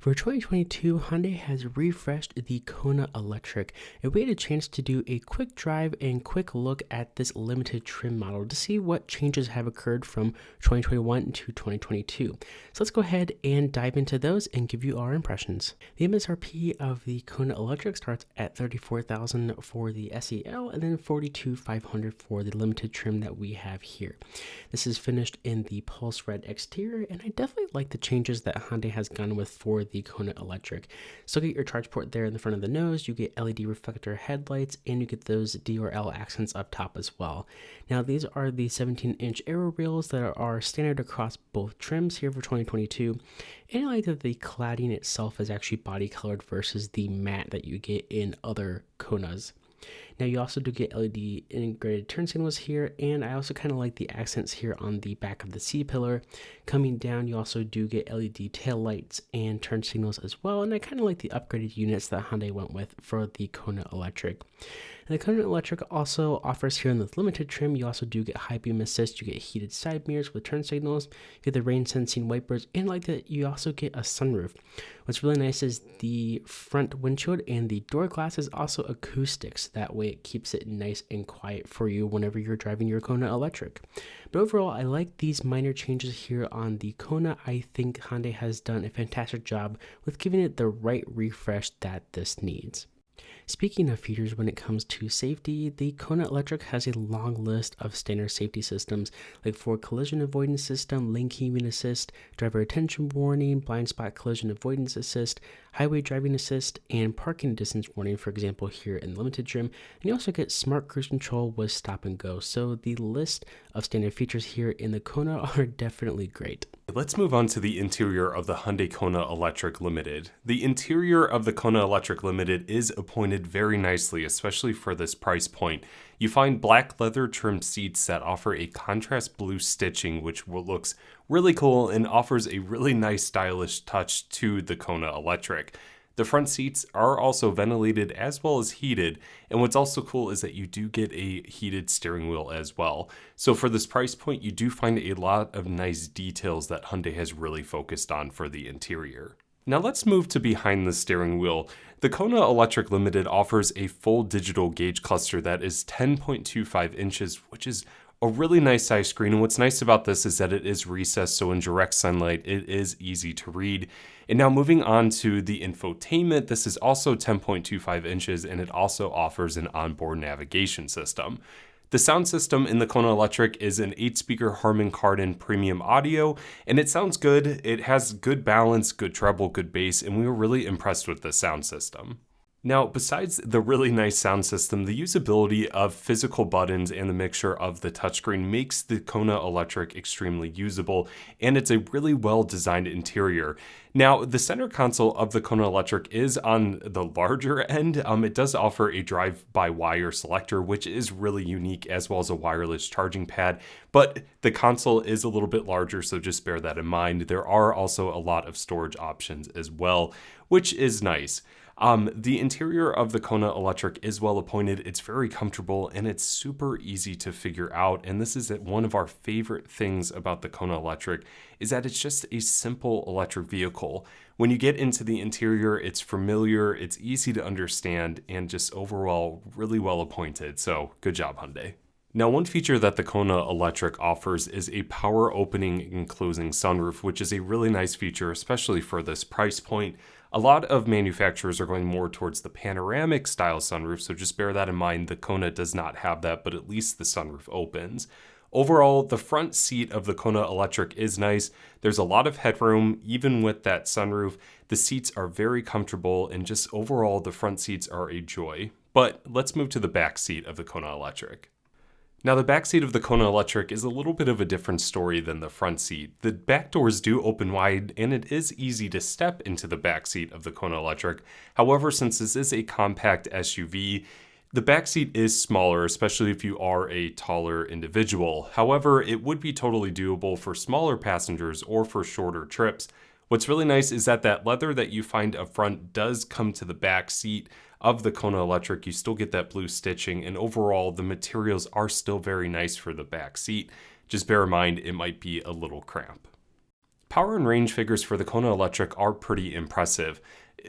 For 2022, Hyundai has refreshed the Kona Electric, and we had a chance to do a quick drive and quick look at this limited trim model to see what changes have occurred from 2021 to 2022. So let's go ahead and dive into those and give you our impressions. The MSRP of the Kona Electric starts at $34,000 for the SEL and then $42,500 for the limited trim that we have here. This is finished in the Pulse Red exterior, and I definitely like the changes that Hyundai has gone with for the Kona Electric. So get your charge port there in the front of the nose, you get LED reflector headlights, and you get those DRL accents up top as well. Now these are the 17-inch aero rails that are standard across both trims here for 2022, and I like that the cladding itself is actually body colored versus the matte that you get in other Konas. Now you also do get LED integrated turn signals here, and I also kind of like the accents here on the back of the C-pillar. Coming down, you also do get LED tail lights and turn signals as well, and I kind of like the upgraded units that Hyundai went with for the Kona Electric. And the Kona Electric also offers here in the limited trim, you also do get high beam assist, you get heated side mirrors with turn signals, you get the rain sensing wipers, and like that you also get a sunroof. What's really nice is the front windshield and the door glass is also acoustics. That way it keeps it nice and quiet for you whenever you're driving your Kona Electric. But overall, I like these minor changes here on the Kona. I think Hyundai has done a fantastic job with giving it the right refresh that this needs. Speaking of features when it comes to safety, the Kona Electric has a long list of standard safety systems like for collision avoidance system, lane keeping assist, driver attention warning, blind spot collision avoidance assist, highway driving assist, and parking distance warning, for example, here in limited trim. And you also get smart cruise control with stop and go. So the list of standard features here in the Kona are definitely great. Let's move on to the interior of the Hyundai Kona Electric Limited. The interior of the Kona Electric Limited is appointed very nicely, especially for this price point. You find black leather trimmed seats that offer a contrast blue stitching, which looks really cool and offers a really nice stylish touch to the Kona Electric. The front seats are also ventilated as well as heated, and what's also cool is that you do get a heated steering wheel as well. So for this price point, you do find a lot of nice details that Hyundai has really focused on for the interior. Now let's move to behind the steering wheel. The Kona Electric Limited offers a full digital gauge cluster that is 10.25 inches, which is a really nice size screen. And what's nice about this is that it is recessed, so in direct sunlight, it is easy to read. And now moving on to the infotainment, this is also 10.25 inches, and it also offers an onboard navigation system. The sound system in the Kona Electric is an 8-speaker Harman Kardon premium audio, and it sounds good. It has good balance, good treble, good bass, and we were really impressed with the sound system. Now, besides the really nice sound system, the usability of physical buttons and the mixture of the touchscreen makes the Kona Electric extremely usable, and it's a really well-designed interior. Now, the center console of the Kona Electric is on the larger end. It does offer a drive-by-wire selector, which is really unique, as well as a wireless charging pad, but the console is a little bit larger, so just bear that in mind. There are also a lot of storage options as well, which is nice. The interior of the Kona Electric is well appointed, it's very comfortable, and it's super easy to figure out. And this is one of our favorite things about the Kona Electric, is that it's just a simple electric vehicle. When you get into the interior, it's familiar, it's easy to understand, and just overall really well appointed. So good job, Hyundai. Now, one feature that the Kona Electric offers is a power opening and closing sunroof, which is a really nice feature, especially for this price point. A lot of manufacturers are going more towards the panoramic style sunroof, so just bear that in mind. The Kona does not have that, but at least the sunroof opens. Overall, the front seat of the Kona Electric is nice. There's a lot of headroom, even with that sunroof. The seats are very comfortable, and just overall, the front seats are a joy. But let's move to the back seat of the Kona Electric. Now, the back seat of the Kona Electric is a little bit of a different story than the front seat. The back doors do open wide, and it is easy to step into the back seat of the Kona Electric. However, since this is a compact SUV, the back seat is smaller, especially if you are a taller individual. However, it would be totally doable for smaller passengers or for shorter trips. What's really nice is that leather that you find up front does come to the back seat of the Kona Electric. You still get that blue stitching, and overall the materials are still very nice for the back seat. Just bear in mind it might be a little cramped. Power and range figures for the Kona Electric are pretty impressive.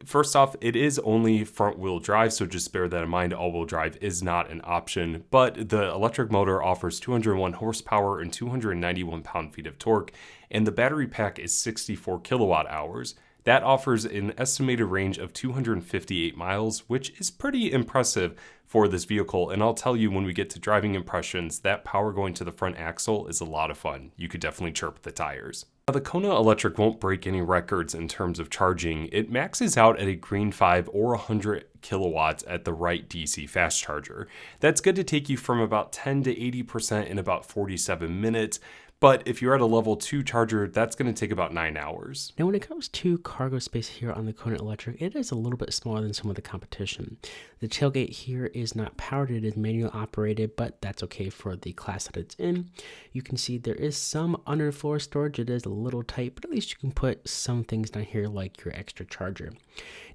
First off, it is only front-wheel drive, so just bear that in mind. All-wheel drive is not an option, but the electric motor offers 201 horsepower and 291 pound-feet of torque, and the battery pack is 64 kilowatt hours. That offers an estimated range of 258 miles, which is pretty impressive for this vehicle. And I'll tell you, when we get to driving impressions, that power going to the front axle is a lot of fun. You could definitely chirp the tires. Now, the Kona Electric won't break any records in terms of charging. It maxes out at a green 5 or 100 kilowatts at the right DC fast charger. That's good to take you from about 10 to 80% in about 47 minutes. But if you're at a level 2 charger, that's going to take about 9 hours. Now, when it comes to cargo space here on the Kona Electric, it is a little bit smaller than some of the competition. The tailgate here is not powered, it is manual operated, but that's okay for the class that it's in. You can see there is some underfloor storage. It is a little tight, but at least you can put some things down here like your extra charger.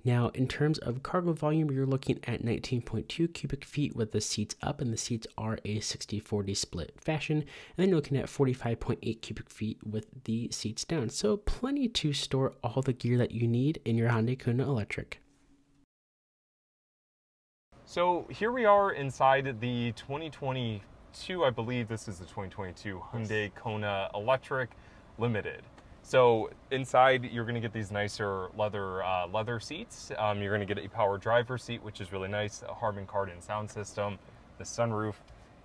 Now, in terms of cargo volume, you're looking at 19.2 cubic feet with the seats up, and the seats are a 60-40 split fashion. And then you're looking at 45.8 cubic feet with the seats down. So plenty to store all the gear that you need in your Hyundai Kona Electric. So here we are inside the 2022, I believe this is the 2022 Hyundai Kona Electric Limited. So inside, you're going to get these nicer leather seats. You're going to get a power driver seat, which is really nice, a Harman Kardon sound system, the sunroof,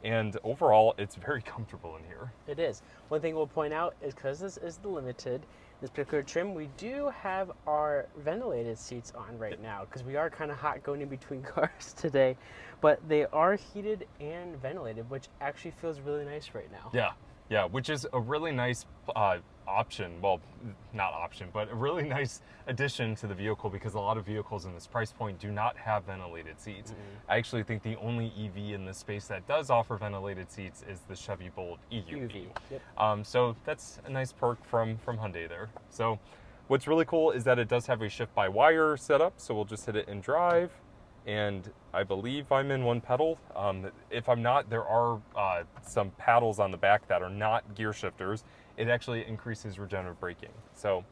and overall, it's very comfortable in here. It is. One thing we'll point out is because this is the Limited, this particular trim, we do have our ventilated seats on right now because we are kind of hot going in between cars today, but they are heated and ventilated, which actually feels really nice right now. Yeah, which is a really nice option. Well, not option, but a really nice addition to the vehicle because a lot of vehicles in this price point do not have ventilated seats. I actually think the only EV in this space that does offer ventilated seats is the Chevy Bolt EUV. Yep. So that's a nice perk from Hyundai there. So what's really cool is that it does have a shift-by-wire setup, so we'll just hit it in drive. And I believe I'm in one pedal. If I'm not, there are some paddles on the back that are not gear shifters. It actually increases regenerative braking. So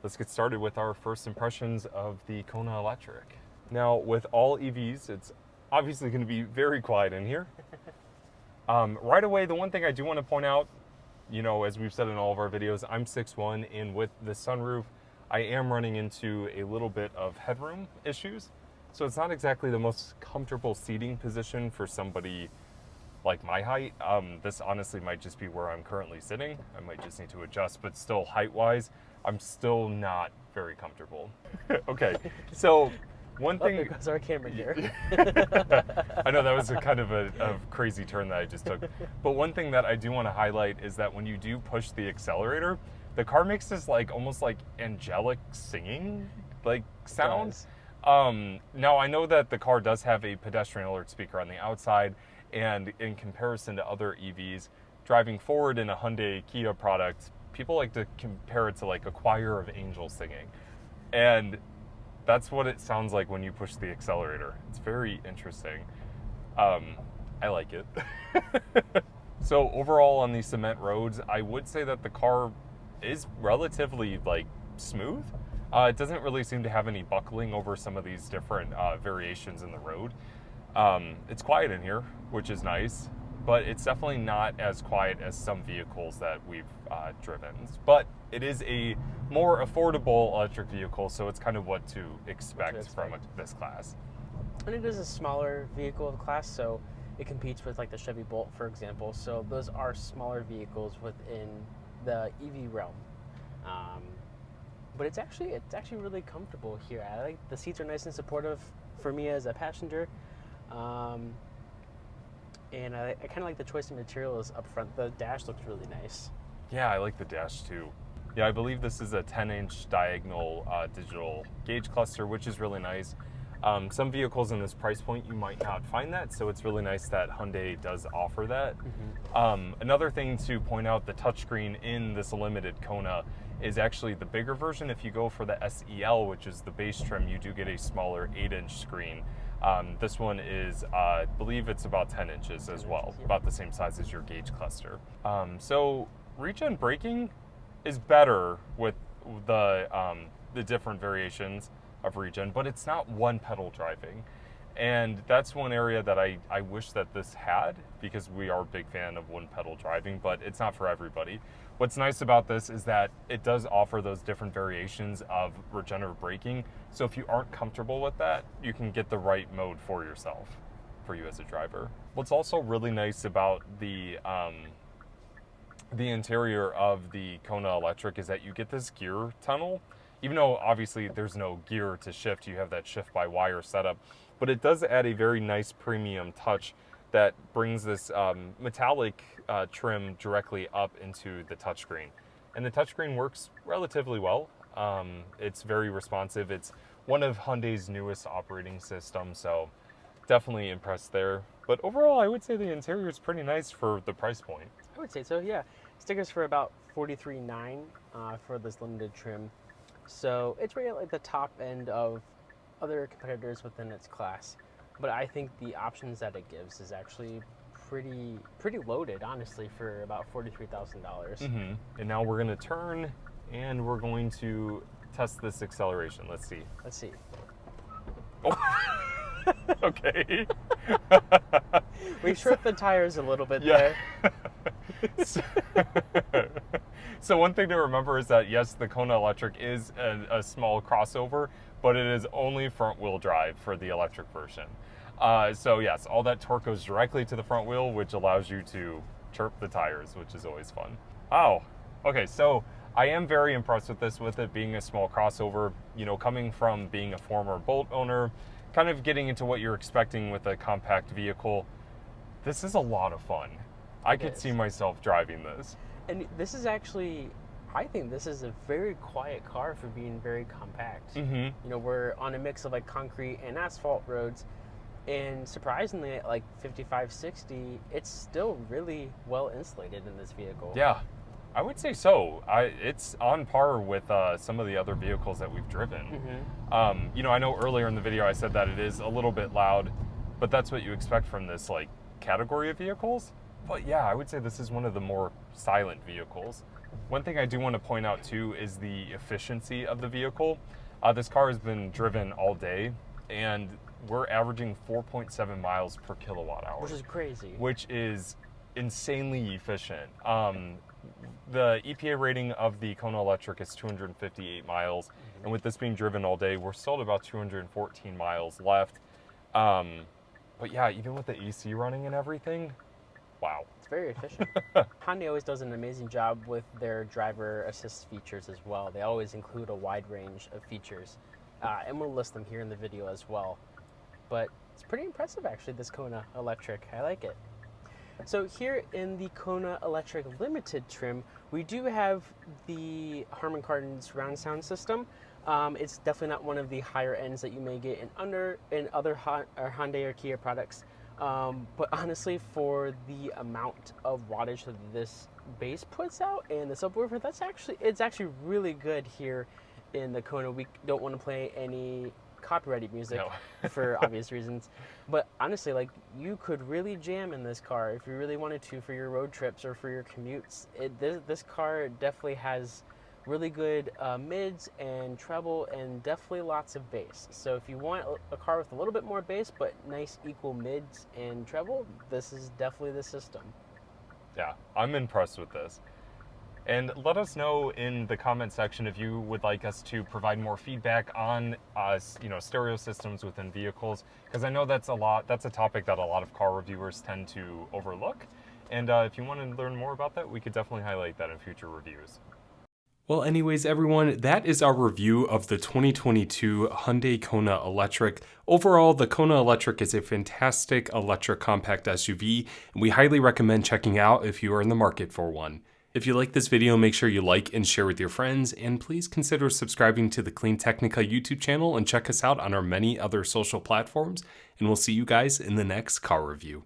let's get started with our first impressions of the Kona Electric. Now, with all EVs, it's obviously going to be very quiet in here. Right away, the one thing I do want to point out, you know, as we've said in all of our videos, I'm 6'1", and with the sunroof, I am running into a little bit of headroom issues. So it's not exactly the most comfortable seating position for somebody like my height. This honestly might just be where I'm currently sitting. I might just need to adjust, but still height-wise, I'm still not very comfortable. Okay, so one thing... There goes our camera gear. I know that was a kind of a crazy turn that I just took. But one thing that I do want to highlight is that when you do push the accelerator, the car makes this like almost like angelic singing like sound. Now I know that the car does have a pedestrian alert speaker on the outside, and in comparison to other EVs, driving forward in a Hyundai Kia product, people like to compare it to like a choir of angels singing. And that's what it sounds like when you push the accelerator. It's very interesting. I like it. So overall on these cement roads, I would say that the car is relatively like smooth. It doesn't really seem to have any buckling over some of these different variations in the road. It's quiet in here, which is nice, but it's definitely not as quiet as some vehicles that we've driven. But it is a more affordable electric vehicle, so it's kind of what to expect from this class. And it is a smaller vehicle of class, so it competes with like the Chevy Bolt, for example. So those are smaller vehicles within the EV realm. But it's actually really comfortable here. I like the seats are nice and supportive for me as a passenger, and I kind of like the choice of materials up front. The dash looks really nice. Yeah, I like the dash too. Yeah, I believe this is a 10-inch diagonal digital gauge cluster, which is really nice. Some vehicles in this price point, you might not find that, so it's really nice that Hyundai does offer that. Another thing to point out, the touchscreen in this limited Kona is actually the bigger version. If you go for the SEL, which is the base trim, you do get a smaller 8-inch screen. This one is, I believe it's about 10 inches as well, about the same size as your gauge cluster. So regen braking, is better with the different variations of regen, but it's not one pedal driving. And that's one area that I wish that this had, because we are a big fan of one pedal driving, but it's not for everybody. What's nice about this is that it does offer those different variations of regenerative braking. So if you aren't comfortable with that, you can get the right mode for yourself, for you as a driver. What's also really nice about the interior of the Kona Electric is that you get this gear tunnel. Even though obviously there's no gear to shift, you have that shift by wire setup, but it does add a very nice premium touch that brings this metallic trim directly up into the touchscreen. And the touchscreen works relatively well. It's very responsive. It's one of Hyundai's newest operating systems, so definitely impressed there. But overall, I would say the interior is pretty nice for the price point. I would say so, yeah. Stickers for about $43.9 for this limited trim. So it's really like the top end of other competitors within its class. But I think the options that it gives is actually pretty loaded, honestly, for about $43,000. And now we're going to turn and we're going to test this acceleration. Let's see. Let's see. Oh. Okay. We tripped the tires a little bit there. So one thing to remember is that, yes, the Kona Electric is a small crossover, but it is only front wheel drive for the electric version. So yes, all that torque goes directly to the front wheel, which allows you to chirp the tires, which is always fun. Oh, okay, so I am very impressed with this, with it being a small crossover, you know, coming from being a former Bolt owner, kind of getting into what you're expecting with a compact vehicle. This is a lot of fun. I could see myself driving this. And this is actually, I think this is a very quiet car for being very compact. You know, we're on a mix of like concrete and asphalt roads, and surprisingly at like 55, 60, it's still really well insulated in this vehicle. Yeah, I would say so. It's on par with some of the other vehicles that we've driven. You know, I know earlier in the video I said that it is a little bit loud, but that's what you expect from this like category of vehicles. But yeah, I would say this is one of the more silent vehicles. One thing I do want to point out too is the efficiency of the vehicle. This car has been driven all day, and we're averaging 4.7 miles per kilowatt hour. Which is crazy. Which is insanely efficient. The EPA rating of the Kona Electric is 258 miles, and with this being driven all day, we're still at about 214 miles left. But yeah, even with the AC running and everything, wow. It's very efficient. Hyundai always does an amazing job with their driver assist features as well. They always include a wide range of features, and we'll list them here in the video as well. But it's pretty impressive, actually, this Kona Electric. I like it. So here in the Kona Electric Limited trim, we do have the Harman Kardon surround sound system. It's definitely not one of the higher ends that you may get in other Hyundai or Kia products. But honestly, for the amount of wattage that this bass puts out and the subwoofer, it's actually really good here in the Kona. We don't want to play any copyrighted music for obvious reasons, but honestly, like, you could really jam in this car if you really wanted to for your road trips or for your commutes. This car definitely has really good mids and treble, and definitely lots of bass. So if you want a car with a little bit more bass but nice equal mids and treble, this is definitely the system. Yeah, I'm impressed with this. And let us know in the comment section if you would like us to provide more feedback on stereo systems within vehicles, because I know that's a topic that a lot of car reviewers tend to overlook. And if you want to learn more about that, we could definitely highlight that in future reviews. Well, anyways, everyone, that is our review of the 2022 Hyundai Kona Electric. Overall, the Kona Electric is a fantastic electric compact SUV, and we highly recommend checking out if you are in the market for one. If you like this video, make sure you like and share with your friends, and please consider subscribing to the CleanTechnica YouTube channel and check us out on our many other social platforms, and we'll see you guys in the next car review.